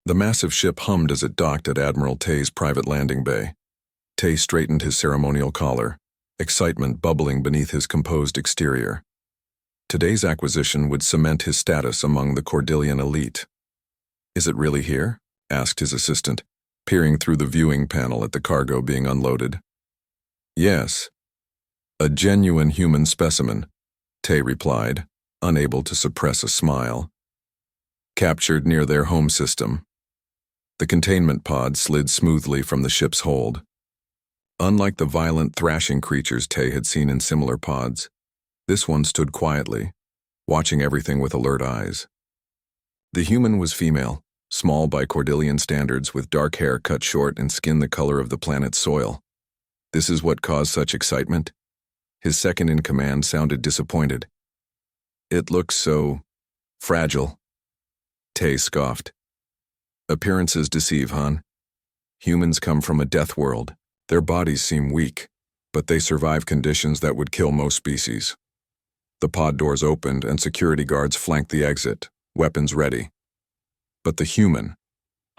The massive ship hummed as it docked at Admiral Tay's private landing bay. Tay straightened his ceremonial collar, excitement bubbling beneath his composed exterior. Today's acquisition would cement his status among the Cordillian elite. "Is it really here?" asked his assistant, peering through the viewing panel at the cargo being unloaded. "Yes. A genuine human specimen," Tay replied, unable to suppress a smile. "Captured near their home system." The containment pod slid smoothly from the ship's hold. Unlike the violent, thrashing creatures Tay had seen in similar pods, this one stood quietly, watching everything with alert eyes. The human was female, small by Cordillian standards, with dark hair cut short and skin the color of the planet's soil. This is what caused such excitement? His second-in-command sounded disappointed. "It looks so fragile." Tay scoffed. "Appearances deceive, hon. Humans come from a death world. Their bodies seem weak, but they survive conditions that would kill most species." The pod doors opened and security guards flanked the exit, weapons ready. But the human,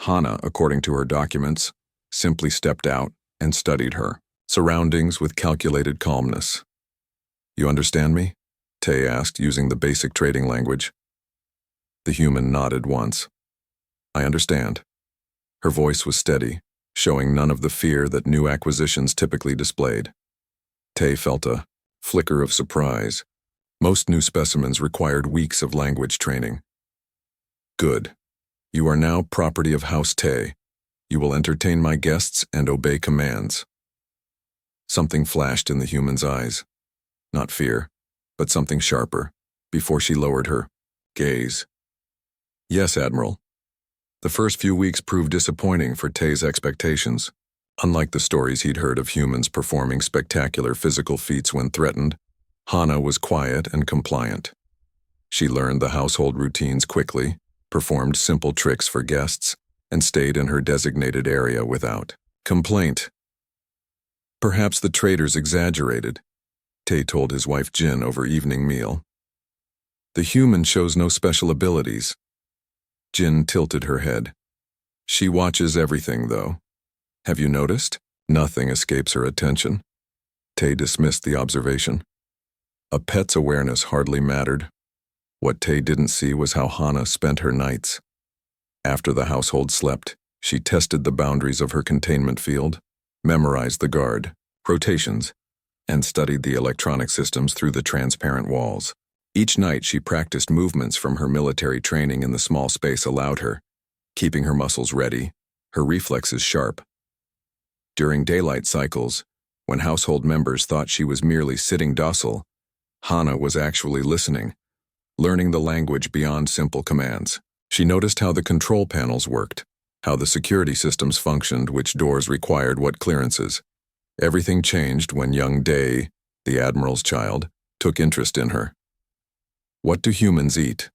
Hana, according to her documents, simply stepped out and studied her surroundings with calculated calmness. "You understand me?" Tay asked, using the basic trading language. The human nodded once. "I understand." Her voice was steady, showing none of the fear that new acquisitions typically displayed. Tay felt a flicker of surprise. Most new specimens required weeks of language training. "Good. You are now property of House Tay. You will entertain my guests and obey commands." Something flashed in the human's eyes. Not fear, but something sharper, before she lowered her gaze. "Yes, Admiral." The first few weeks proved disappointing for Tay's expectations. Unlike the stories he'd heard of humans performing spectacular physical feats when threatened, Hana was quiet and compliant. She learned the household routines quickly, performed simple tricks for guests, and stayed in her designated area without complaint. "Perhaps the traders exaggerated," Tay told his wife Jin over evening meal. "The human shows no special abilities." Jin tilted her head. "She watches everything, though. Have you noticed? Nothing escapes her attention." Tay dismissed the observation. A pet's awareness hardly mattered. What Tay didn't see was how Hana spent her nights. After the household slept, she tested the boundaries of her containment field, memorized the guard, rotations, and studied the electronic systems through the transparent walls. Each night she practiced movements from her military training in the small space allowed her, keeping her muscles ready, her reflexes sharp. During daylight cycles, when household members thought she was merely sitting docile, Hana was actually listening, learning the language beyond simple commands. She noticed how the control panels worked, how the security systems functioned, which doors required what clearances. Everything changed when young Day, the Admiral's child, took interest in her. "What do humans eat?"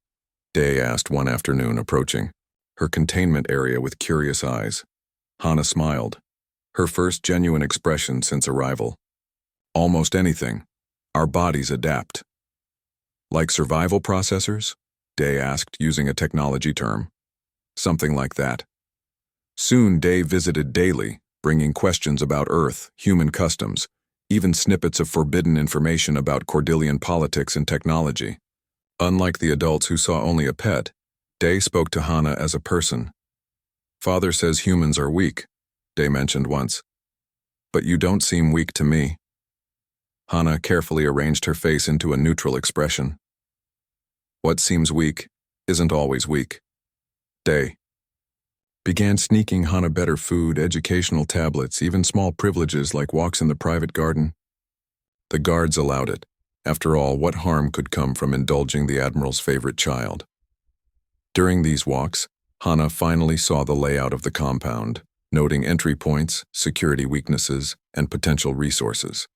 Day asked one afternoon, approaching her containment area with curious eyes. Hana smiled, her first genuine expression since arrival. "Almost anything. Our bodies adapt." "Like survival processors?" Day asked, using a technology term. "Something like that." Soon Day visited daily, bringing questions about Earth, human customs, even snippets of forbidden information about Cordillian politics and technology. Unlike the adults who saw only a pet, Day spoke to Hana as a person. "Father says humans are weak," Day mentioned once. "But you don't seem weak to me." Hana carefully arranged her face into a neutral expression. "What seems weak isn't always weak." Day began sneaking Hana better food, educational tablets, even small privileges like walks in the private garden. The guards allowed it. After all, what harm could come from indulging the Admiral's favorite child? During these walks, Hana finally saw the layout of the compound, noting entry points, security weaknesses, and potential resources.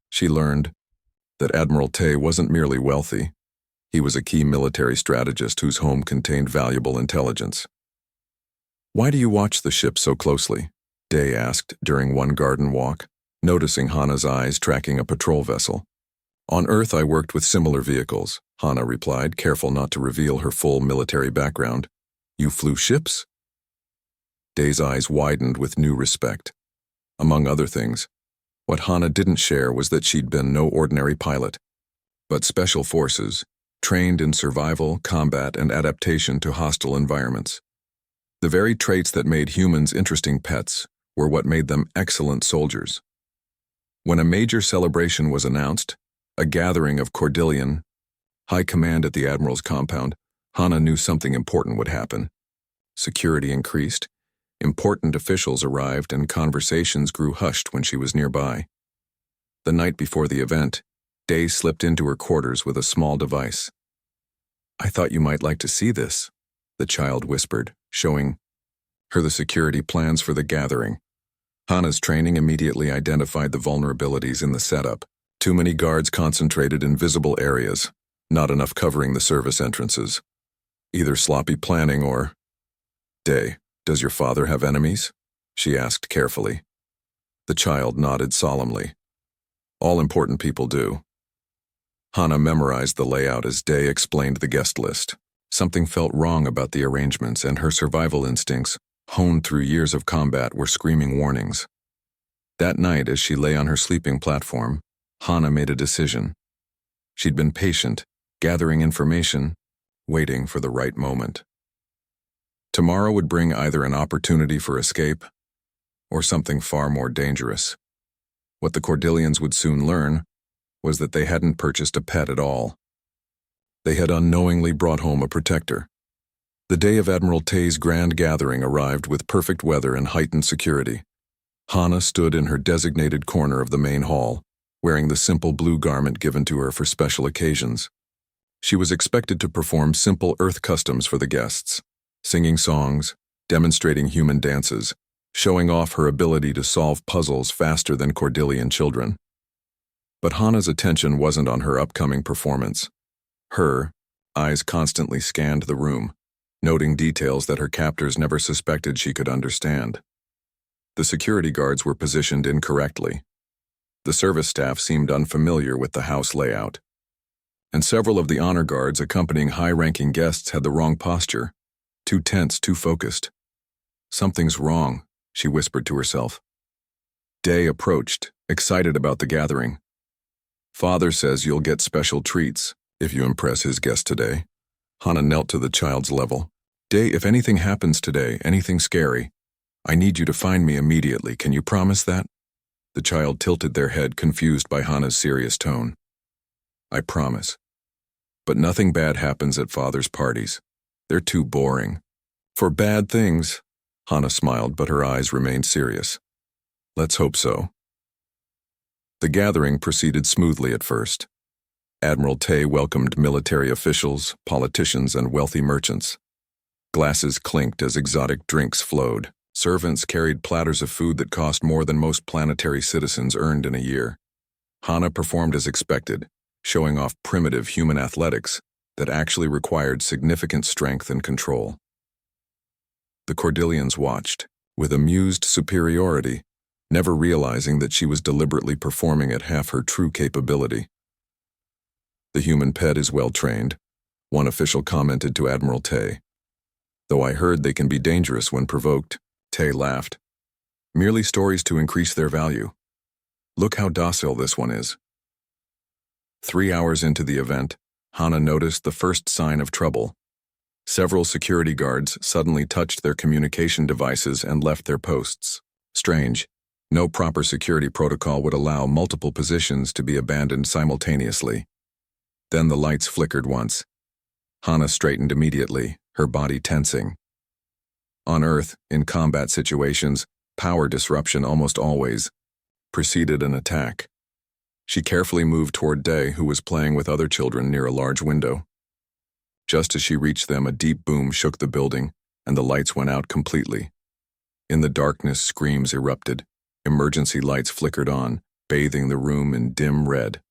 She learned that Admiral Tay wasn't merely wealthy. He was a key military strategist whose home contained valuable intelligence. "Why do you watch the ship so closely?" Day asked during one garden walk, noticing Hana's eyes tracking a patrol vessel. "On Earth I worked with similar vehicles," Hana replied, careful not to reveal her full military background. "You flew ships?" Day's eyes widened with new respect. Among other things, what Hana didn't share was that she'd been no ordinary pilot, but special forces, trained in survival, combat, and adaptation to hostile environments. The very traits that made humans interesting pets were what made them excellent soldiers. When a major celebration was announced, a gathering of Cordillion, high command at the Admiral's compound, Hana knew something important would happen. Security increased, important officials arrived, and conversations grew hushed when she was nearby. The night before the event, Day slipped into her quarters with a small device. "I thought you might like to see this," the child whispered, showing her the security plans for the gathering. Hana's training immediately identified the vulnerabilities in the setup. Too many guards concentrated in visible areas, not enough covering the service entrances. Either sloppy planning or... "Day, does your father have enemies?" she asked carefully. The child nodded solemnly. "All important people do." Hana memorized the layout as Day explained the guest list. Something felt wrong about the arrangements, and her survival instincts, honed through years of combat, were screaming warnings. That night, as she lay on her sleeping platform, Hana made a decision. She'd been patient, gathering information, waiting for the right moment. Tomorrow would bring either an opportunity for escape or something far more dangerous. What the Cordillians would soon learn was that they hadn't purchased a pet at all. They had unknowingly brought home a protector. The day of Admiral Tay's grand gathering arrived with perfect weather and heightened security. Hana stood in her designated corner of the main hall, wearing the simple blue garment given to her for special occasions. She was expected to perform simple Earth customs for the guests, singing songs, demonstrating human dances, showing off her ability to solve puzzles faster than Cordillian children. But Hana's attention wasn't on her upcoming performance. Her eyes constantly scanned the room, noting details that her captors never suspected she could understand. The security guards were positioned incorrectly. The service staff seemed unfamiliar with the house layout. And several of the honor guards accompanying high-ranking guests had the wrong posture, too tense, too focused. "Something's wrong," she whispered to herself. Day approached, excited about the gathering. "Father says you'll get special treats if you impress his guest today." Hana knelt to the child's level. "Day, if anything happens today, anything scary, I need you to find me immediately. Can you promise that?" The child tilted their head, confused by Hana's serious tone. "I promise. But nothing bad happens at Father's parties. They're too boring." "For bad things," Hana smiled, but her eyes remained serious. "Let's hope so." The gathering proceeded smoothly at first. Admiral Tay welcomed military officials, politicians, and wealthy merchants. Glasses clinked as exotic drinks flowed. Servants carried platters of food that cost more than most planetary citizens earned in a year. Hana performed as expected, showing off primitive human athletics that actually required significant strength and control. The Cordillians watched, with amused superiority, never realizing that she was deliberately performing at half her true capability. "The human pet is well trained," one official commented to Admiral Tay. "Though I heard they can be dangerous when provoked," Tay laughed. "Merely stories to increase their value. Look how docile this one is." 3 hours into the event, Hana noticed the first sign of trouble. Several security guards suddenly touched their communication devices and left their posts. Strange. No proper security protocol would allow multiple positions to be abandoned simultaneously. Then the lights flickered once. Hana straightened immediately, her body tensing. On Earth, in combat situations, power disruption almost always preceded an attack. She carefully moved toward Day, who was playing with other children near a large window. Just as she reached them, a deep boom shook the building, and the lights went out completely. In the darkness, screams erupted. Emergency lights flickered on, bathing the room in dim red.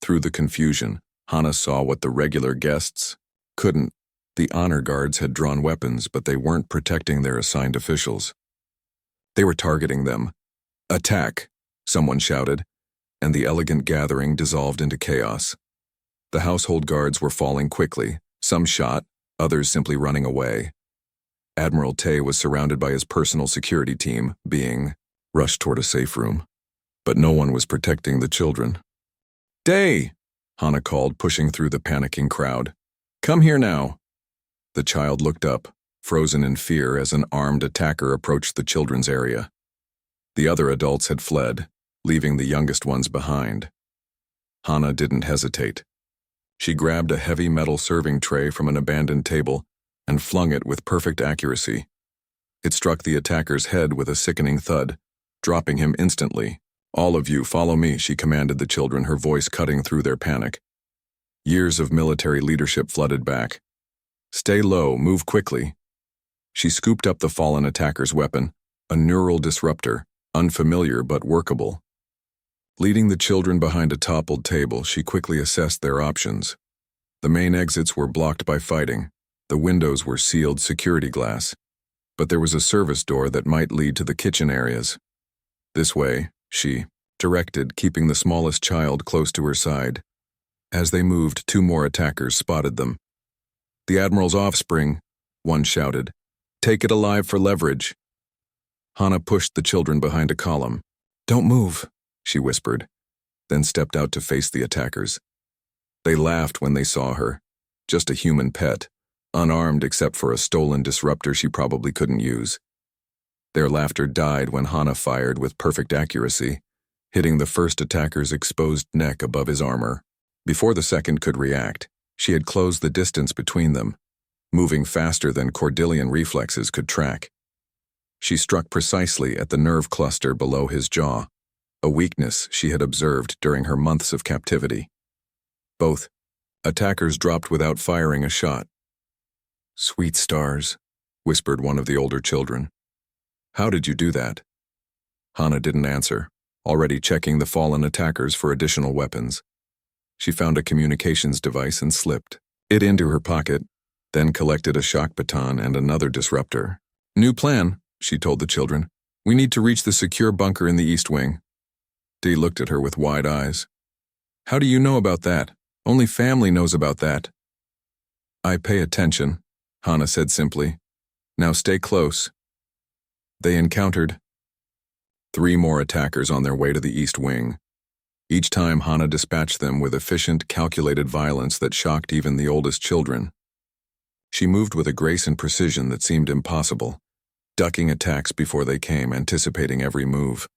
Through the confusion, Hana saw what the regular guests couldn't. The honor guards had drawn weapons, but they weren't protecting their assigned officials. They were targeting them. "Attack!" someone shouted, and the elegant gathering dissolved into chaos. The household guards were falling quickly, some shot, others simply running away. Admiral Tay was surrounded by his personal security team, being rushed toward a safe room. But no one was protecting the children. "Day!" Hana called, pushing through the panicking crowd. "Come here now." The child looked up, frozen in fear as an armed attacker approached the children's area. The other adults had fled, leaving the youngest ones behind. Hana didn't hesitate. She grabbed a heavy metal serving tray from an abandoned table and flung it with perfect accuracy. It struck the attacker's head with a sickening thud, dropping him instantly. "All of you, follow me," she commanded the children, her voice cutting through their panic. Years of military leadership flooded back. "Stay low, move quickly." She scooped up the fallen attacker's weapon, a neural disruptor, unfamiliar but workable. Leading the children behind a toppled table, she quickly assessed their options. The main exits were blocked by fighting. The windows were sealed security glass. But there was a service door that might lead to the kitchen areas. "This way," she directed, keeping the smallest child close to her side. As they moved, 2 more attackers spotted them. "The Admiral's offspring," one shouted. "Take it alive for leverage." Hana pushed the children behind a column. "Don't move," she whispered, then stepped out to face the attackers. They laughed when they saw her, just a human pet, unarmed except for a stolen disruptor she probably couldn't use. Their laughter died when Hana fired with perfect accuracy, hitting the first attacker's exposed neck above his armor. Before the second could react, she had closed the distance between them, moving faster than Cordillian reflexes could track. She struck precisely at the nerve cluster below his jaw, a weakness she had observed during her months of captivity. Both attackers dropped without firing a shot. "Sweet stars," whispered one of the older children. "How did you do that?" Hana didn't answer, already checking the fallen attackers for additional weapons. She found a communications device and slipped it into her pocket, then collected a shock baton and another disruptor. "New plan," she told the children. "We need to reach the secure bunker in the East Wing." Dee looked at her with wide eyes. "How do you know about that? Only family knows about that." "I pay attention," Hana said simply. "Now stay close." They encountered 3 more attackers on their way to the East Wing. Each time Hana dispatched them with efficient, calculated violence that shocked even the oldest children. She moved with a grace and precision that seemed impossible, ducking attacks before they came, anticipating every move.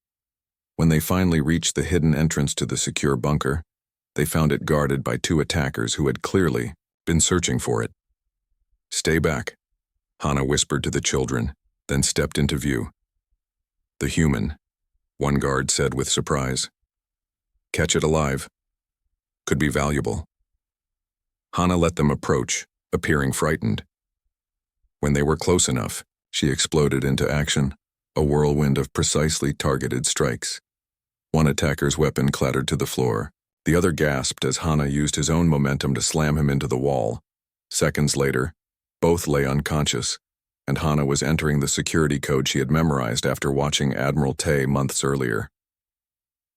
When they finally reached the hidden entrance to the secure bunker, they found it guarded by 2 attackers who had clearly been searching for it. "Stay back," Hana whispered to the children, then stepped into view. "The human," one guard said with surprise. "Catch it alive. Could be valuable." Hana let them approach, appearing frightened. When they were close enough, she exploded into action, a whirlwind of precisely targeted strikes. One attacker's weapon clattered to the floor. The other gasped as Hana used his own momentum to slam him into the wall. Seconds later, both lay unconscious, and Hana was entering the security code she had memorized after watching Admiral Tay months earlier.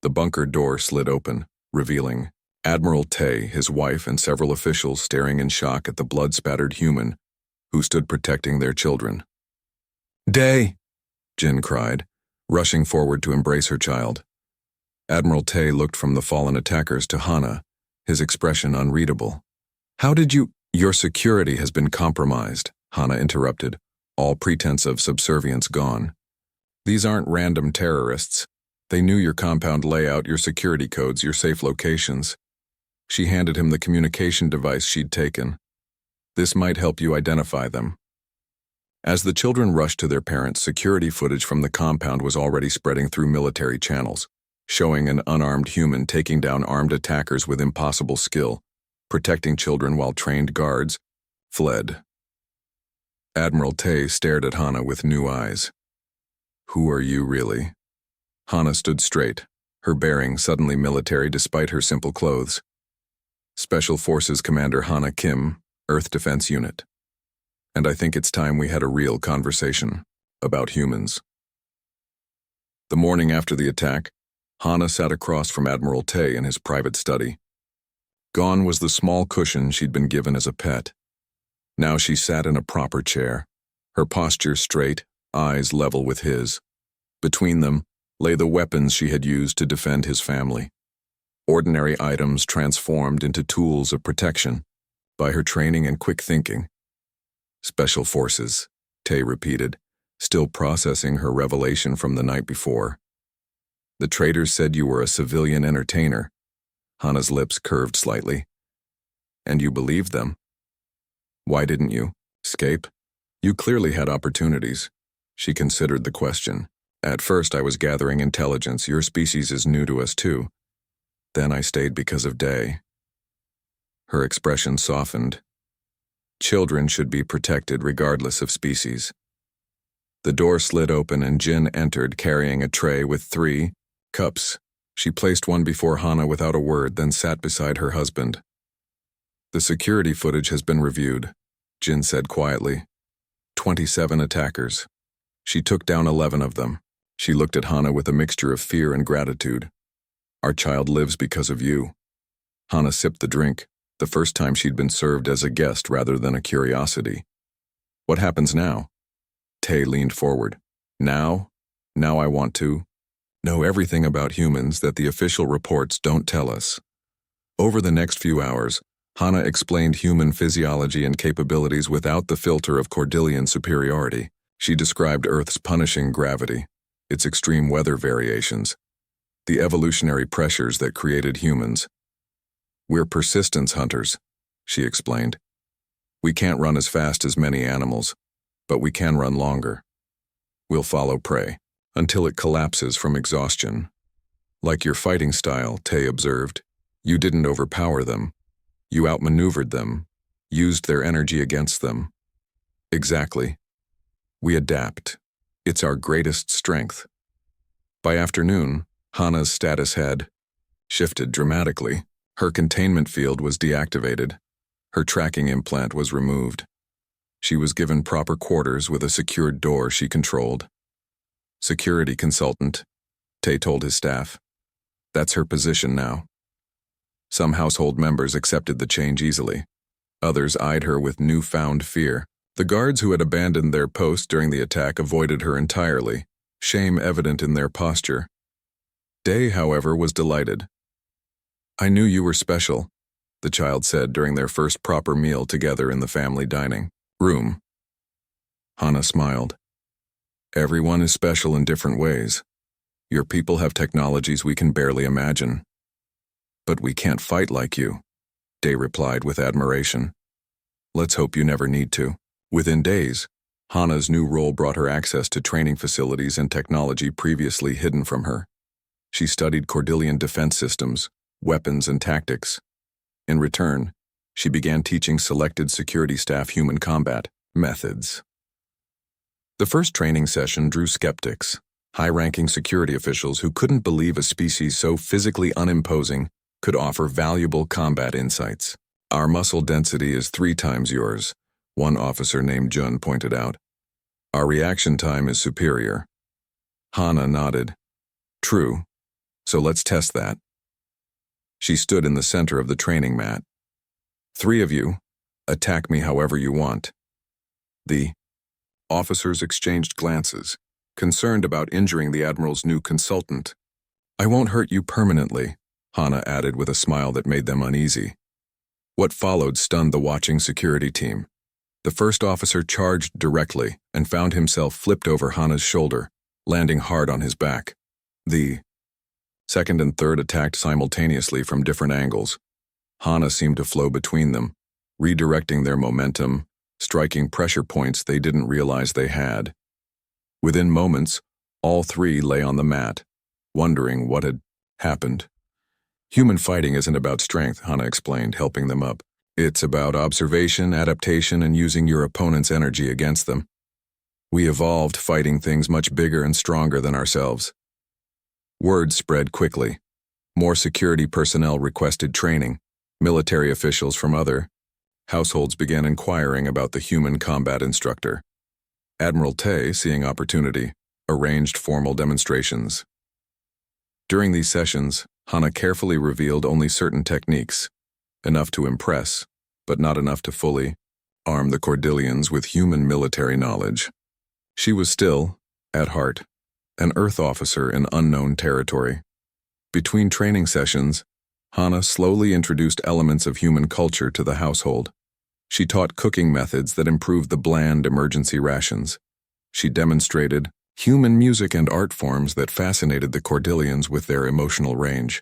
The bunker door slid open, revealing Admiral Tay, his wife, and several officials staring in shock at the blood-spattered human who stood protecting their children. "Day!" Jin cried, rushing forward to embrace her child. Admiral Tay looked from the fallen attackers to Hana, his expression unreadable. "How did you—" "Your security has been compromised," Hana interrupted, all pretense of subservience gone. "These aren't random terrorists. They knew your compound layout, your security codes, your safe locations." She handed him the communication device she'd taken. "This might help you identify them." As the children rushed to their parents, security footage from the compound was already spreading through military channels, showing an unarmed human taking down armed attackers with impossible skill, protecting children while trained guards fled. Admiral Tay stared at Hana with new eyes. "Who are you really?" Hana stood straight, her bearing suddenly military despite her simple clothes. "Special Forces Commander Hana Kim, Earth Defense Unit. And I think it's time we had a real conversation about humans." The morning after the attack, Hana sat across from Admiral Tay in his private study. Gone was the small cushion she'd been given as a pet. Now she sat in a proper chair, her posture straight, eyes level with his. Between them lay the weapons she had used to defend his family. Ordinary items transformed into tools of protection by her training and quick thinking. Special Forces, Tay repeated, still processing her revelation from the night before. The traders said you were a civilian entertainer. Hana's lips curved slightly. And you believed them? Why didn't you escape? You clearly had opportunities. She considered the question. At first I was gathering intelligence. Your species is new to us too. Then I stayed because of Day. Her expression softened. Children should be protected regardless of species. The door slid open and Jin entered carrying a tray with 3 cups. She placed one before Hana without a word, then sat beside her husband. The security footage has been reviewed, Jin said quietly. 27 attackers. She took down 11 of them. She looked at Hana with a mixture of fear and gratitude. Our child lives because of you. Hana sipped the drink, the first time she'd been served as a guest rather than a curiosity. What happens now? Tay leaned forward. Now I want to know everything about humans that the official reports don't tell us. Over the next few hours, Hana explained human physiology and capabilities without the filter of Cordillian superiority. She described Earth's punishing gravity, its extreme weather variations, the evolutionary pressures that created humans. We're persistence hunters, she explained. We can't run as fast as many animals, but we can run longer. We'll follow prey until it collapses from exhaustion. Like your fighting style, Tay observed. You didn't overpower them. You outmaneuvered them, used their energy against them. Exactly. We adapt. It's our greatest strength. By afternoon, Hana's status had shifted dramatically. Her containment field was deactivated. Her tracking implant was removed. She was given proper quarters with a secured door she controlled. Security consultant, Tay told his staff. That's her position now. Some household members accepted the change easily. Others eyed her with newfound fear. The guards who had abandoned their posts during the attack avoided her entirely, shame evident in their posture. Day, however, was delighted. I knew you were special, the child said during their first proper meal together in the family dining room. Hana smiled. Everyone is special in different ways. Your people have technologies we can barely imagine. But we can't fight like you, Day replied with admiration. Let's hope you never need to. Within days, Hana's new role brought her access to training facilities and technology previously hidden from her. She studied Cordillian defense systems, weapons, and tactics. In return, she began teaching selected security staff human combat methods. The first training session drew skeptics, high-ranking security officials who couldn't believe a species so physically unimposing could offer valuable combat insights. Our muscle density is 3 times yours, one officer named Jun pointed out. Our reaction time is superior. Hana nodded. True. So let's test that. She stood in the center of the training mat. 3 of you, attack me however you want. The officers exchanged glances, concerned about injuring the Admiral's new consultant. I won't hurt you permanently, Hana added with a smile that made them uneasy. What followed stunned the watching security team. The first officer charged directly and found himself flipped over Hana's shoulder, landing hard on his back. The second and third attacked simultaneously from different angles. Hana seemed to flow between them, redirecting their momentum, striking pressure points they didn't realize they had. Within moments, all 3 lay on the mat, wondering what had happened. Human fighting isn't about strength, Hana explained, helping them up. It's about observation, adaptation, and using your opponent's energy against them. We evolved fighting things much bigger and stronger than ourselves. Word spread quickly. More security personnel requested training. Military officials from other households began inquiring about the human combat instructor. Admiral Tay, seeing opportunity, arranged formal demonstrations. During these sessions, Hana carefully revealed only certain techniques, enough to impress, but not enough to fully arm the Cordillians with human military knowledge. She was still, at heart, an Earth officer in unknown territory. Between training sessions, Hana slowly introduced elements of human culture to the household. She taught cooking methods that improved the bland emergency rations. She demonstrated human music and art forms that fascinated the Cordillians with their emotional range.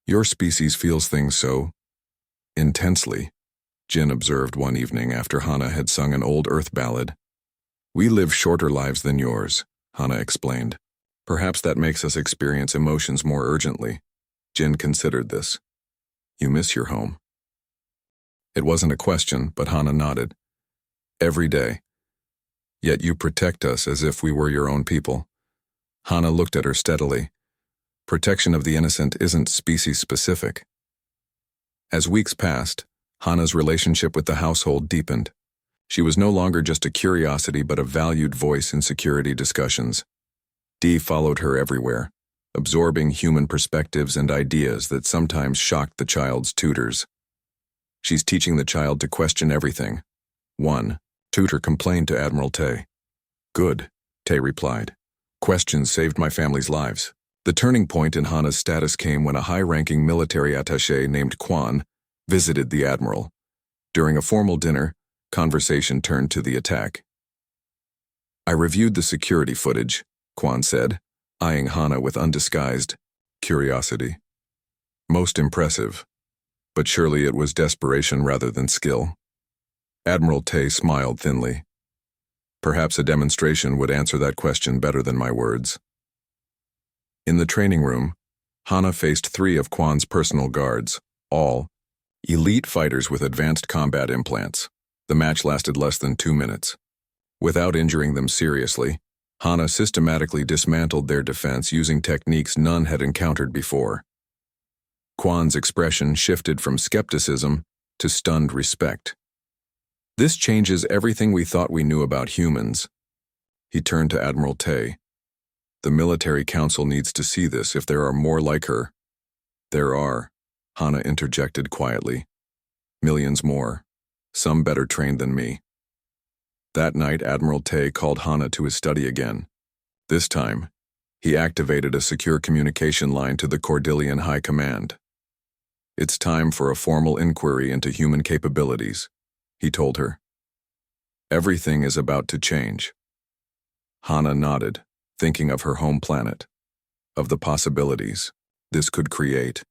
"Your species feels things so intensely," Jin observed one evening after Hana had sung an old Earth ballad. "We live shorter lives than yours," Hana explained. "Perhaps that makes us experience emotions more urgently." Jin considered this. "You miss your home?" It wasn't a question, but Hana nodded. "Every day. Yet you protect us as if we were your own people." Hana looked at her steadily. Protection of the innocent isn't species-specific. As weeks passed, Hana's relationship with the household deepened. She was no longer just a curiosity but a valued voice in security discussions. Dee followed her everywhere, absorbing human perspectives and ideas that sometimes shocked the child's tutors. "She's teaching the child to question everything." One tutor complained to Admiral Tay. "Good," Tay replied. "Questions saved my family's lives." The turning point in Hana's status came when a high-ranking military attaché named Quan visited the Admiral. During a formal dinner, conversation turned to the attack. "I reviewed the security footage," Quan said, eyeing Hana with undisguised curiosity. "Most impressive. But surely it was desperation rather than skill." Admiral Tay smiled thinly. "Perhaps a demonstration would answer that question better than my words." In the training room, Hana faced 3 of Quan's personal guards, all elite fighters with advanced combat implants. The match lasted less than 2 minutes. Without injuring them seriously, Hana systematically dismantled their defense using techniques none had encountered before. Quan's expression shifted from skepticism to stunned respect. "This changes everything we thought we knew about humans." He turned to Admiral Tay. "The military council needs to see this if there are more like her." "There are," Hana interjected quietly. "Millions more, some better trained than me." That night, Admiral Tay called Hana to his study again. This time, he activated a secure communication line to the Cordillian High Command. "It's time for a formal inquiry into human capabilities," he told her. "Everything is about to change." Hana nodded, thinking of her home planet, of the possibilities this could create.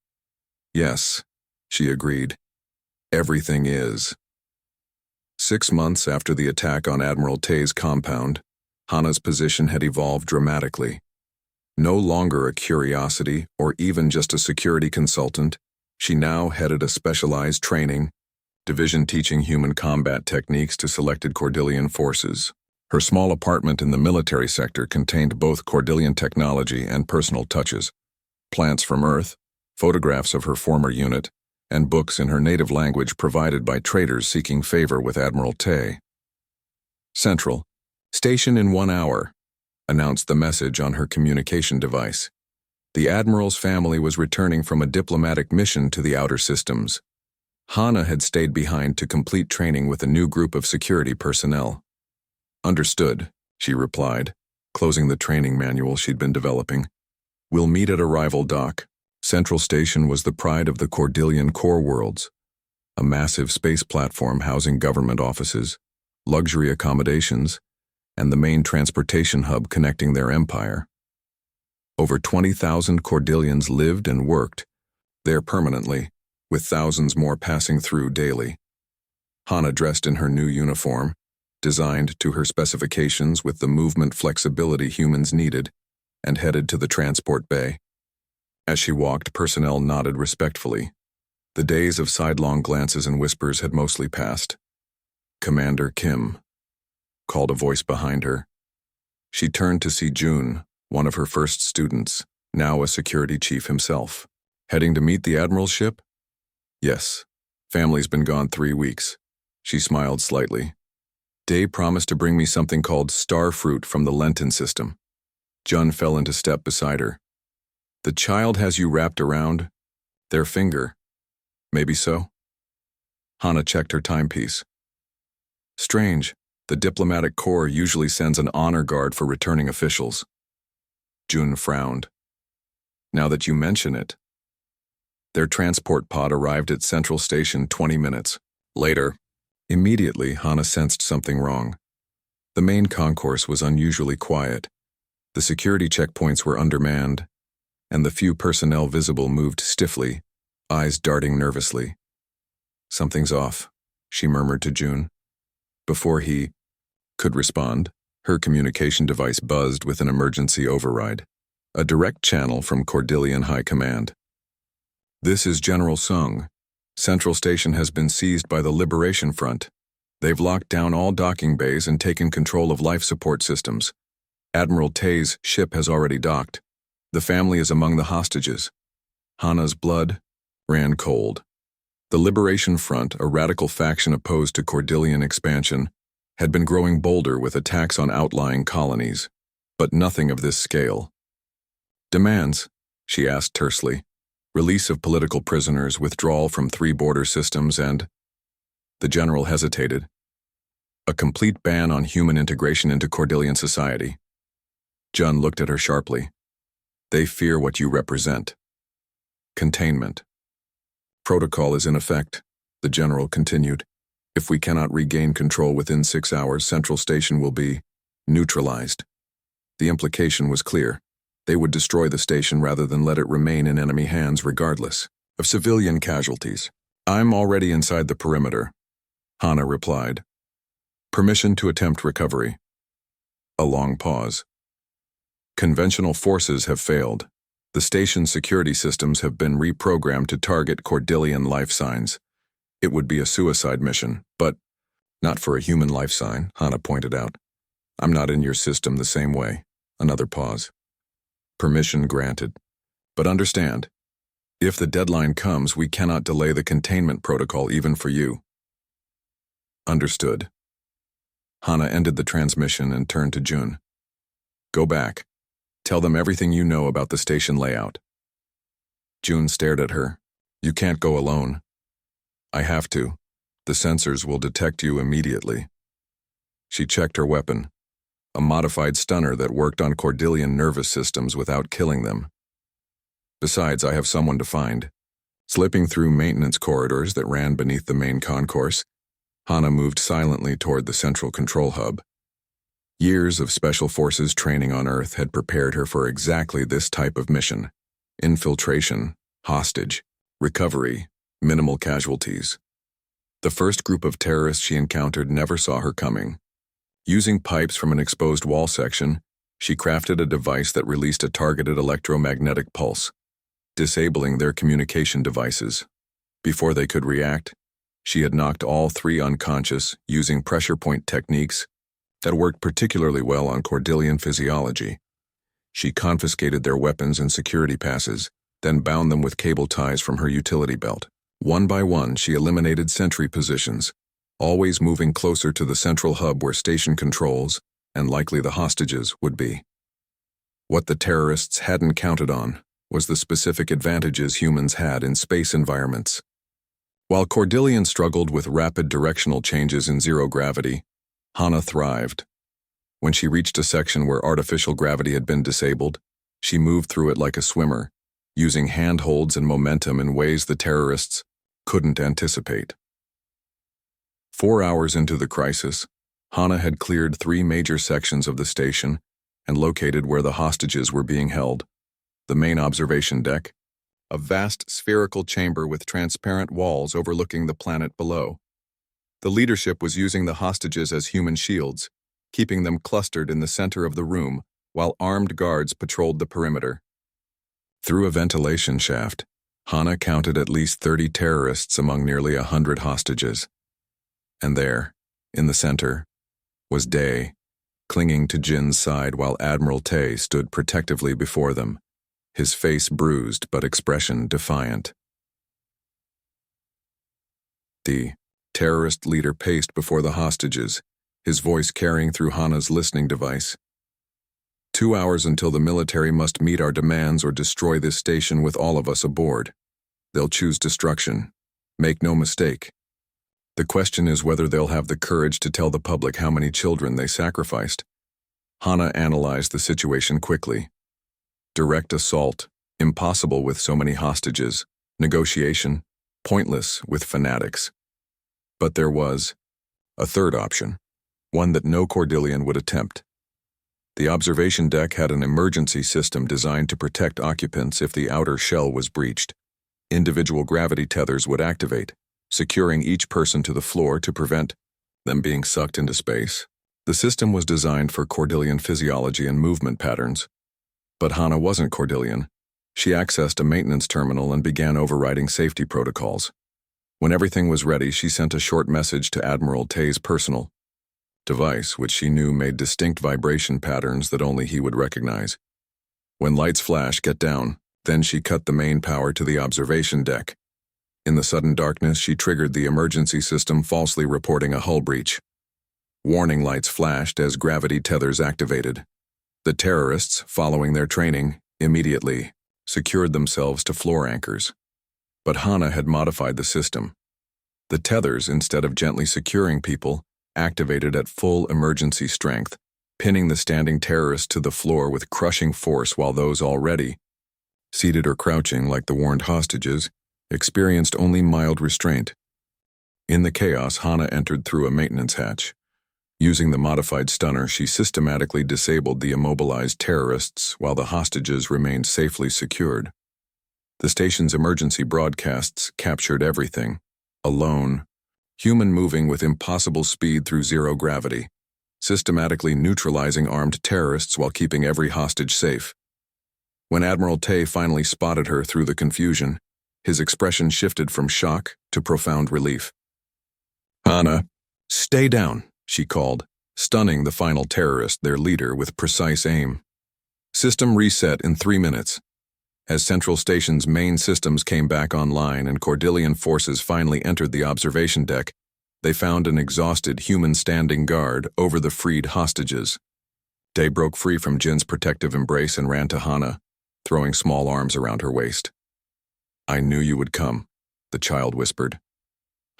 "Yes," she agreed. "Everything is." 6 months after the attack on Admiral Tay's compound, Hana's position had evolved dramatically. No longer a curiosity or even just a security consultant, she now headed a specialized training division teaching human combat techniques to selected Cordillian forces. Her small apartment in the military sector contained both Cordillian technology and personal touches, plants from Earth, photographs of her former unit, and books in her native language provided by traders seeking favor with Admiral Tay. "Central, station in 1 hour," announced the message on her communication device. The Admiral's family was returning from a diplomatic mission to the outer systems. Hana had stayed behind to complete training with a new group of security personnel. "Understood," she replied, closing the training manual she'd been developing. "We'll meet at arrival dock." Central Station was the pride of the Cordillian core worlds, a massive space platform housing government offices, luxury accommodations, and the main transportation hub connecting their empire. Over 20,000 Cordillians lived and worked there permanently, with thousands more passing through daily. Hana dressed in her new uniform, designed to her specifications with the movement flexibility humans needed, and headed to the transport bay. As she walked, personnel nodded respectfully. The days of sidelong glances and whispers had mostly passed. "Commander Kim," called a voice behind her. She turned to see Jun, one of her first students, now a security chief himself. "Heading to meet the Admiral's ship?" "Yes. Family's been gone 3 weeks." She smiled slightly. "Day promised to bring me something called star fruit from the Lenten system." Jun fell into step beside her. "The child has you wrapped around their finger." "Maybe so." Hana checked her timepiece. Strange, the diplomatic corps usually sends an honor guard for returning officials. June frowned. Now that you mention it. Their transport pod arrived at Central Station 20 minutes later. Immediately, Hana sensed something wrong. The main concourse was unusually quiet. The security checkpoints were undermanned, and the few personnel visible moved stiffly, eyes darting nervously. Something's off, she murmured to June. Before he could respond, her communication device buzzed with an emergency override, a direct channel from Cordillion High Command. This is General Sung. Central Station has been seized by the Liberation Front. They've locked down all docking bays and taken control of life support systems. Admiral Tay's ship has already docked. The family is among the hostages. Hana's blood ran cold. The Liberation Front, a radical faction opposed to Cordillion expansion, had been growing bolder with attacks on outlying colonies, but nothing of this scale. Demands, she asked tersely. Release of political prisoners, withdrawal from 3 border systems, and... The general hesitated. A complete ban on human integration into Cordillion society. Jun looked at her sharply. They fear what you represent. Containment. Protocol is in effect, the general continued. If we cannot regain control within 6 hours, Central Station will be neutralized. The implication was clear. They would destroy the station rather than let it remain in enemy hands regardless of civilian casualties. I'm already inside the perimeter, Hana replied. Permission to attempt recovery. A long pause. Conventional forces have failed. The station's security systems have been reprogrammed to target Cordillion life signs. It would be a suicide mission, but not for a human life sign, Hana pointed out. I'm not in your system the same way. Another pause. Permission granted. But understand, if the deadline comes, we cannot delay the containment protocol even for you. Understood. Hana ended the transmission and turned to Jun. Go back. Tell them everything you know about the station layout. June stared at her. You can't go alone. I have to. The sensors will detect you immediately. She checked her weapon. A modified stunner that worked on Cordillion nervous systems without killing them. Besides, I have someone to find. Slipping through maintenance corridors that ran beneath the main concourse, Hana moved silently toward the central control hub. Years of Special Forces training on Earth had prepared her for exactly this type of mission. Infiltration, hostage, recovery, minimal casualties. The first group of terrorists she encountered never saw her coming. Using pipes from an exposed wall section, she crafted a device that released a targeted electromagnetic pulse, disabling their communication devices. Before they could react, she had knocked all 3 unconscious using pressure point techniques that worked particularly well on Cordillion physiology. She confiscated their weapons and security passes, then bound them with cable ties from her utility belt. One by one, she eliminated sentry positions, always moving closer to the central hub where station controls, and likely the hostages, would be. What the terrorists hadn't counted on was the specific advantages humans had in space environments. While Cordillion struggled with rapid directional changes in zero gravity, Hana thrived. When she reached a section where artificial gravity had been disabled, she moved through it like a swimmer, using handholds and momentum in ways the terrorists couldn't anticipate. 4 hours into the crisis, Hana had cleared 3 major sections of the station and located where the hostages were being held. The main observation deck, a vast spherical chamber with transparent walls overlooking the planet below. The leadership was using the hostages as human shields, keeping them clustered in the center of the room while armed guards patrolled the perimeter. Through a ventilation shaft, Hana counted at least 30 terrorists among nearly 100 hostages. And there, in the center, was Day, clinging to Jin's side while Admiral Tay stood protectively before them, his face bruised but expression defiant. The terrorist leader paced before the hostages, his voice carrying through Hana's listening device. 2 hours until the military must meet our demands or destroy this station with all of us aboard. They'll choose destruction. Make no mistake. The question is whether they'll have the courage to tell the public how many children they sacrificed. Hana analyzed the situation quickly. Direct assault, impossible with so many hostages. Negotiation, pointless with fanatics. But there was a third option, one that no Cordillian would attempt. The observation deck had an emergency system designed to protect occupants if the outer shell was breached. Individual gravity tethers would activate, securing each person to the floor to prevent them being sucked into space. The system was designed for Cordillian physiology and movement patterns. But Hana wasn't Cordillian. She accessed a maintenance terminal and began overriding safety protocols. When everything was ready, she sent a short message to Admiral Tay's personal device, which she knew made distinct vibration patterns that only he would recognize. When lights flash, get down. Then she cut the main power to the observation deck. In the sudden darkness, she triggered the emergency system, falsely reporting a hull breach. Warning lights flashed as gravity tethers activated. The terrorists, following their training, immediately secured themselves to floor anchors. But Hana had modified the system. The tethers, instead of gently securing people, activated at full emergency strength, pinning the standing terrorists to the floor with crushing force, while those already seated or crouching like the warned hostages experienced only mild restraint. In the chaos, Hana entered through a maintenance hatch. Using the modified stunner, she systematically disabled the immobilized terrorists while the hostages remained safely secured. The station's emergency broadcasts captured everything. A lone human moving with impossible speed through zero gravity, systematically neutralizing armed terrorists while keeping every hostage safe. When Admiral Tay finally spotted her through the confusion, his expression shifted from shock to profound relief. "Hana, stay down," she called, stunning the final terrorist, their leader, with precise aim. System reset in 3 minutes. As Central Station's main systems came back online and Cordillian forces finally entered the observation deck, they found an exhausted human standing guard over the freed hostages. Day broke free from Jin's protective embrace and ran to Hana, throwing small arms around her waist. "I knew you would come," the child whispered.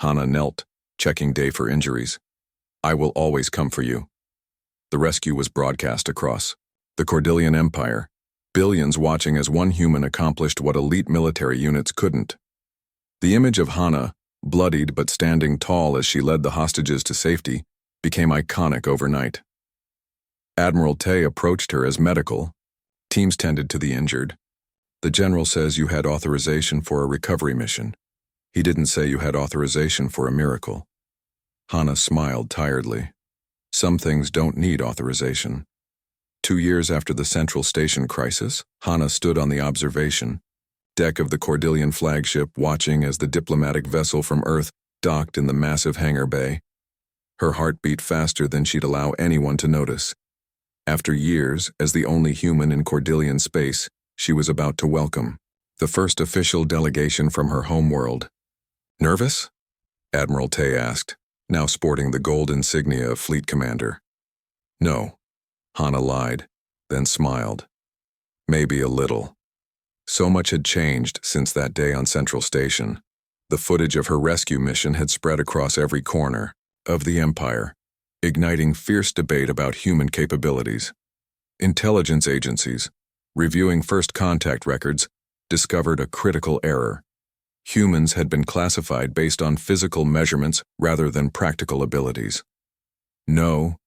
Hana knelt, checking Day for injuries. "I will always come for you." The rescue was broadcast across the Cordillian Empire, billions watching as one human accomplished what elite military units couldn't. The image of Hana, bloodied but standing tall as she led the hostages to safety, became iconic overnight. Admiral Tay approached her as medical. Teams tended to the injured. "The general says you had authorization for a recovery mission. He didn't say you had authorization for a miracle." Hana smiled tiredly. Some things don't need authorization. 2 years after the Central Station crisis, Hana stood on the observation deck of the Cordillian flagship, watching as the diplomatic vessel from Earth docked in the massive hangar bay. Her heart beat faster than she'd allow anyone to notice. After years, as the only human in Cordillian space, she was about to welcome the first official delegation from her homeworld. "Nervous?" Admiral Tay asked, now sporting the gold insignia of Fleet Commander. "No," Hana lied, then smiled. "Maybe a little." So much had changed since that day on Central Station. The footage of her rescue mission had spread across every corner of the Empire, igniting fierce debate about human capabilities. Intelligence agencies, reviewing first contact records, discovered a critical error. Humans had been classified based on physical measurements rather than practical abilities. No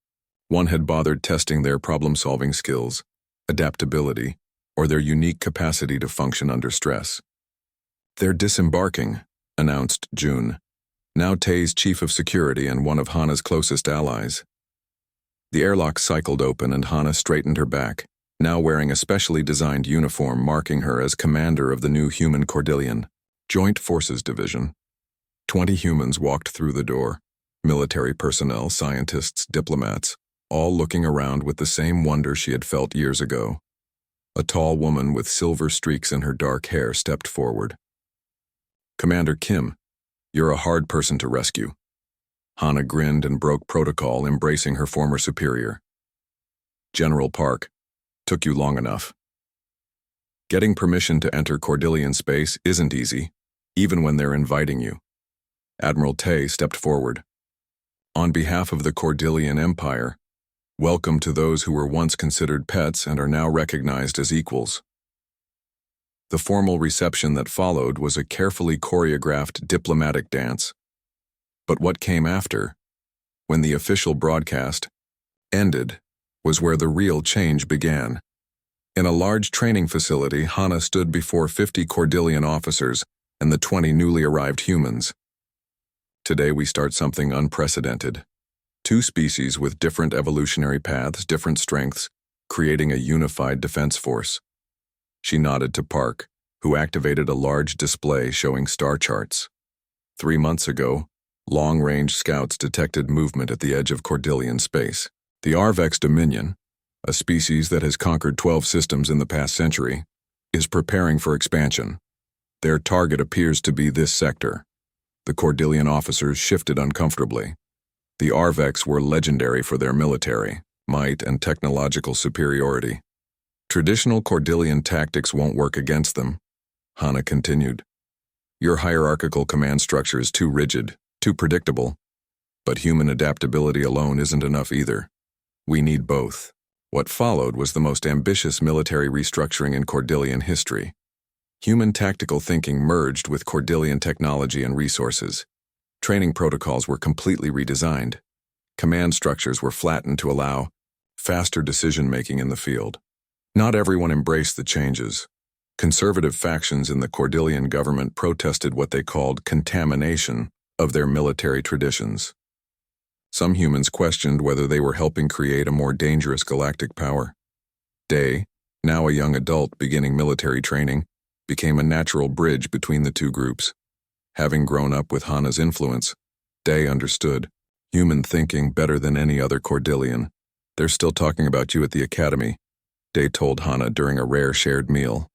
one had bothered testing their problem-solving skills, adaptability, or their unique capacity to function under stress. "They're disembarking," announced June, now Tay's chief of security and one of Hana's closest allies. The airlock cycled open and Hana straightened her back, now wearing a specially designed uniform marking her as commander of the new human Cordillian Joint Forces Division. 20 humans walked through the door, military personnel, scientists, diplomats, all looking around with the same wonder she had felt years ago. A tall woman with silver streaks in her dark hair stepped forward. "Commander Kim, you're a hard person to rescue." Hana grinned and broke protocol, embracing her former superior. "General Park, took you long enough." Getting permission to enter Cordillian space isn't easy, even when they're inviting you. Admiral Tay stepped forward. On behalf of the Cordillian Empire, welcome to those who were once considered pets and are now recognized as equals. The formal reception that followed was a carefully choreographed diplomatic dance. But what came after, when the official broadcast ended, was where the real change began. In a large training facility, Hana stood before 50 Cordillian officers and the 20 newly arrived humans. Today we start something unprecedented. Two species with different evolutionary paths, different strengths, creating a unified defense force. She nodded to Park, who activated a large display showing star charts. 3 months ago, long-range scouts detected movement at the edge of Cordillian space. The Arvex Dominion, a species that has conquered 12 systems in the past century, is preparing for expansion. Their target appears to be this sector. The Cordillian officers shifted uncomfortably. The Arvex were legendary for their military might and technological superiority. Traditional Cordillian tactics won't work against them, Hana continued. Your hierarchical command structure is too rigid, too predictable. But human adaptability alone isn't enough either. We need both. What followed was the most ambitious military restructuring in Cordillian history. Human tactical thinking merged with Cordillian technology and resources. Training protocols were completely redesigned. Command structures were flattened to allow faster decision-making in the field. Not everyone embraced the changes. Conservative factions in the Cordillian government protested what they called contamination of their military traditions. Some humans questioned whether they were helping create a more dangerous galactic power. Day, now a young adult beginning military training, became a natural bridge between the two groups. Having grown up with Hana's influence, Day understood human thinking better than any other Cordillian. They're still talking about you at the academy, Day told Hana during a rare shared meal.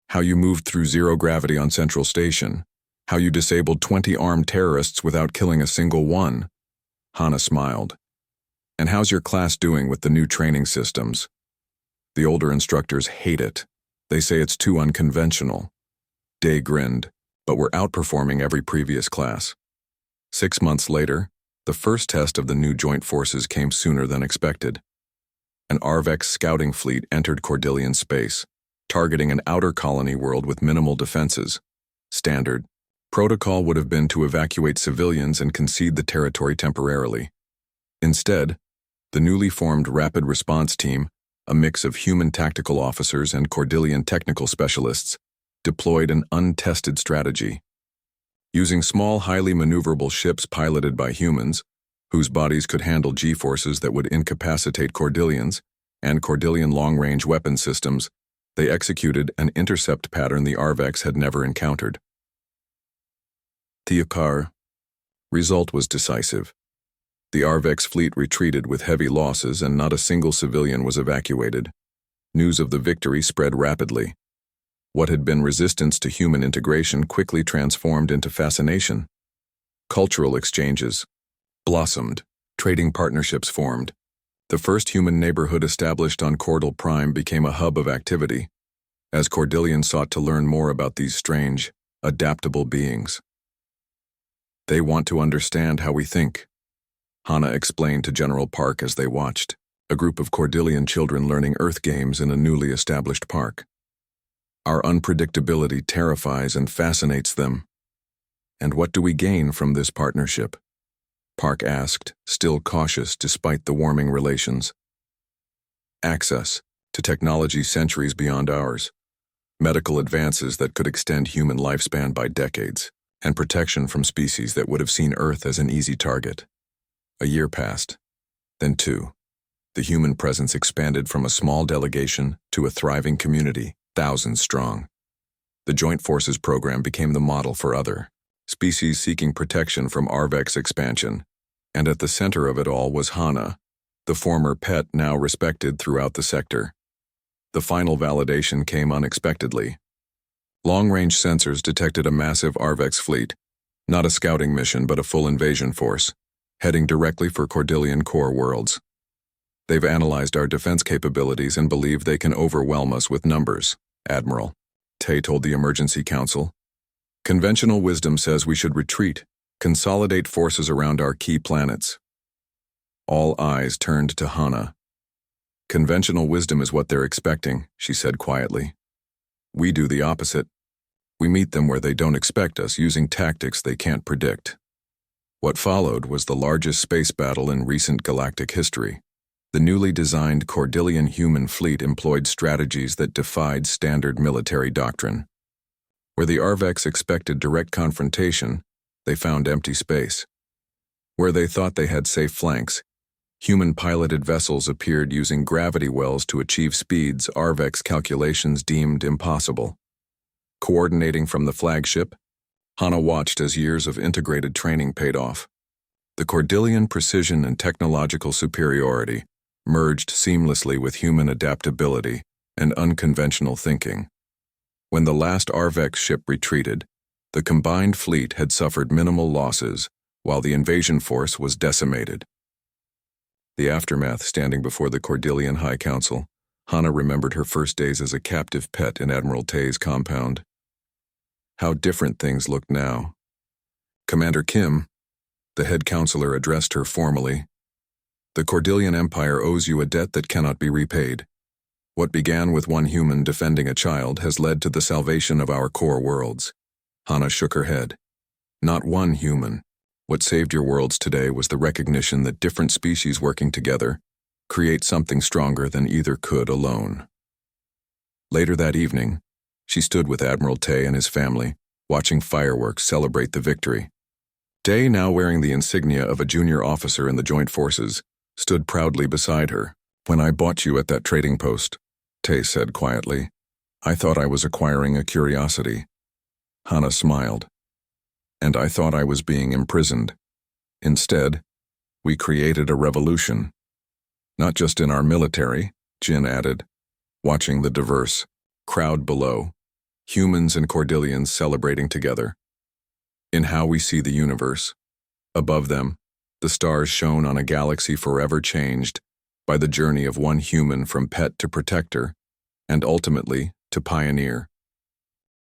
How you moved through zero gravity on Central Station. How you disabled 20 armed terrorists without killing a single one. Hana smiled. And how's your class doing with the new training systems? The older instructors hate it. They say it's too unconventional. Day grinned, but we're outperforming every previous class. 6 months later, the first test of the new joint forces came sooner than expected. An Arvex scouting fleet entered Cordillian space, targeting an outer colony world with minimal defenses. Standard protocol would have been to evacuate civilians and concede the territory temporarily. Instead, the newly formed Rapid Response Team, a mix of human tactical officers and Cordillian technical specialists, deployed an untested strategy. Using small, highly maneuverable ships piloted by humans, whose bodies could handle G-forces that would incapacitate Cordillians, and Cordillian long-range weapon systems, they executed an intercept pattern the Arvex had never encountered. Theokar. Result was decisive. The Arvex fleet retreated with heavy losses and not a single civilian was evacuated. News of the victory spread rapidly. What had been resistance to human integration quickly transformed into fascination. Cultural exchanges blossomed, trading partnerships formed. The first human neighborhood established on Cordal Prime became a hub of activity, as Cordillians sought to learn more about these strange, adaptable beings. They want to understand how we think, Hana explained to General Park as they watched, a group of Cordillian children learning Earth games in a newly established park. Our unpredictability terrifies and fascinates them. And what do we gain from this partnership? Park asked, still cautious despite the warming relations. Access to technology centuries beyond ours, medical advances that could extend human lifespan by decades, and protection from species that would have seen Earth as an easy target. A year passed, then 2. The human presence expanded from a small delegation to a thriving community, thousands strong. The Joint Forces program became the model for other species seeking protection from Arvex expansion, and at the center of it all was Hana, the former pet now respected throughout the sector. The final validation came unexpectedly. Long-range sensors detected a massive Arvex fleet, not a scouting mission but a full invasion force, heading directly for Cordillian core worlds. They've analyzed our defense capabilities and believe they can overwhelm us with numbers, Admiral Tay told the Emergency Council. Conventional wisdom says we should retreat, Consolidate forces around our key planets. All eyes turned to Hana. Conventional wisdom is what they're expecting, she said quietly. We do the opposite. We meet them where they don't expect us, using tactics they can't predict. What followed was the largest space battle in recent galactic history. The newly designed Cordillian human fleet employed strategies that defied standard military doctrine. Where the Arvex expected direct confrontation, they found empty space. Where they thought they had safe flanks, human-piloted vessels appeared using gravity wells to achieve speeds Arvex calculations deemed impossible. Coordinating from the flagship, Hana watched as years of integrated training paid off. The Cordillian precision and technological superiority merged seamlessly with human adaptability and unconventional thinking. When the last Arvex ship retreated, the combined fleet had suffered minimal losses, while the invasion force was decimated. The aftermath standing before the Cordillian High Council, Hana remembered her first days as a captive pet in Admiral Tay's compound. How different things looked now. Commander Kim, the head counselor, addressed her formally. The Cordillian Empire owes you a debt that cannot be repaid. What began with one human defending a child has led to the salvation of our core worlds. Hana shook her head. Not one human. What saved your worlds today was the recognition that different species working together create something stronger than either could alone. Later that evening, she stood with Admiral Tay and his family, watching fireworks celebrate the victory. Tay, now wearing the insignia of a junior officer in the Joint Forces, stood proudly beside her. When I bought you at that trading post, Tay said quietly, I thought I was acquiring a curiosity. Hana smiled. And I thought I was being imprisoned. Instead, we created a revolution. Not just in our military, Jin added, watching the diverse crowd below, humans and Cordillians celebrating together. In how we see the universe. Above them, the stars shone on a galaxy forever changed by the journey of one human from pet to protector, and ultimately to pioneer.